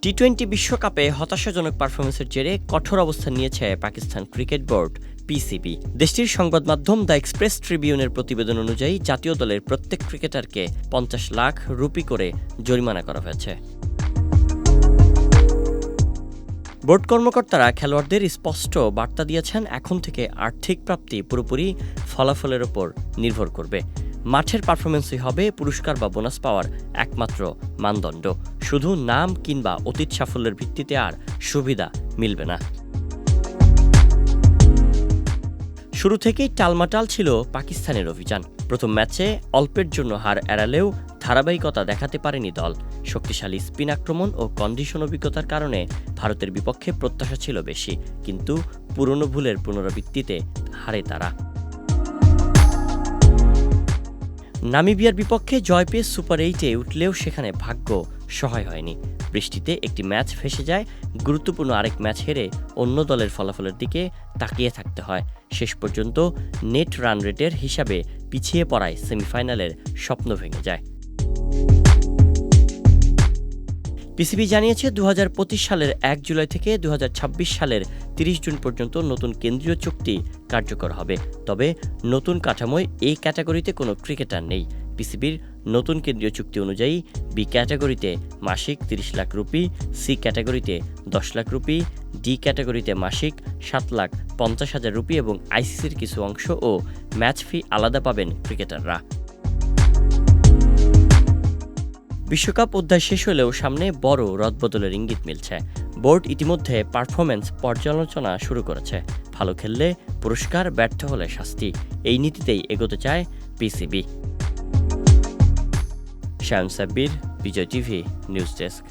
টি-20 বিশ্বকাপে হতাশাজনক পারফরমেন্সের জেরে কঠোর অবস্থান নিয়েছে পাকিস্তান ক্রিকেট বোর্ড পিসিবি। দেশটির সংবাদ মাধ্যম দ্য এক্সপ্রেস ট্রিবিউনের প্রতিবেদন অনুযায়ী জাতীয় দলের প্রত্যেক ক্রিকেটারকে ৫০ লাখ রুপি করে জরিমানা করা হয়েছে। বোর্ড কর্মকর্তারা খেলোয়াড়দের স্পষ্ট বার্তা দিয়েছেন, এখন থেকে আর্থিক প্রাপ্তি পুরোপুরি ফলাফলের ওপর নির্ভর করবে। মাঠের পারফরমেন্সই হবে পুরস্কার বা বোনাস পাওয়ার একমাত্র মানদণ্ড। শুধু নাম কিংবা অতীত সাফল্যের ভিত্তিতে আর সুবিধা মিলবে না। শুরু থেকেই টালমাটাল ছিল পাকিস্তানের অভিযান। প্রথম ম্যাচে অল্পের জন্য হার এড়ালেও ধারাবাহিকতা দেখাতে পারেনি দল। শক্তিশালী স্পিন আক্রমণ ও কন্ডিশন অভিজ্ঞতার কারণে ভারতের বিপক্ষে প্রত্যাশা ছিল বেশি, কিন্তু পুরনো ভুলের পুনরাবৃত্তিতে হারে তারা। নামিবিয়ার বিপক্ষে জয় পেয়ে সুপার 8-এ উঠলেও সেখানে ভাগ্য সহায় হয়নি। বৃষ্টিতে একটি ম্যাচ ফেসে যায়, গুরুত্বপূর্ণ আরেক ম্যাচ হেরে অন্য দলের ফলাফলের দিকে তাকিয়ে থাকতে হয়। শেষ পর্যন্ত নেট রান রেটের হিসাবে পিছিয়ে পড়ায় সেমিফাইনালের স্বপ্ন ভেঙে যায়। পিসিবি জানিয়েছে ২০২৫ সালের ১ জুলাই থেকে ২০২৬ সালের ৩০ জুন পর্যন্ত নতুন কেন্দ্রীয় চুক্তি কার্যকর হবে। তবে নতুন কাঠামোয় এই ক্যাটাগরিতে কোনো ক্রিকেটার নেই। পিসিবির নতুন কেন্দ্রীয় চুক্তি অনুযায়ী বি ক্যাটাগরিতে মাসিক ৩০ লাখ রুপি, সি ক্যাটাগরিতে ১০ লাখ রুপি, ডি ক্যাটাগরিতে মাসিক ৭,৫০,০০০ রুপি এবং আইসিসির কিছু অংশ ও ম্যাচ ফি আলাদা পাবেন ক্রিকেটাররা। বিশ্বকাপ অধ্যায় শেষ হলেও সামনে বড় রদবদলের ইঙ্গিত মিলছে। বোর্ড ইতিমধ্যে পারফরম্যান্স পর্যালোচনা শুরু করেছে। ভালো খেললে পুরস্কার, ব্যর্থ হলে শাস্তি, এই নীতিতেই এগোতে চায় পিসিবি। শায়ন সাব্বির, বিজয় টিভি নিউজ ডেস্ক।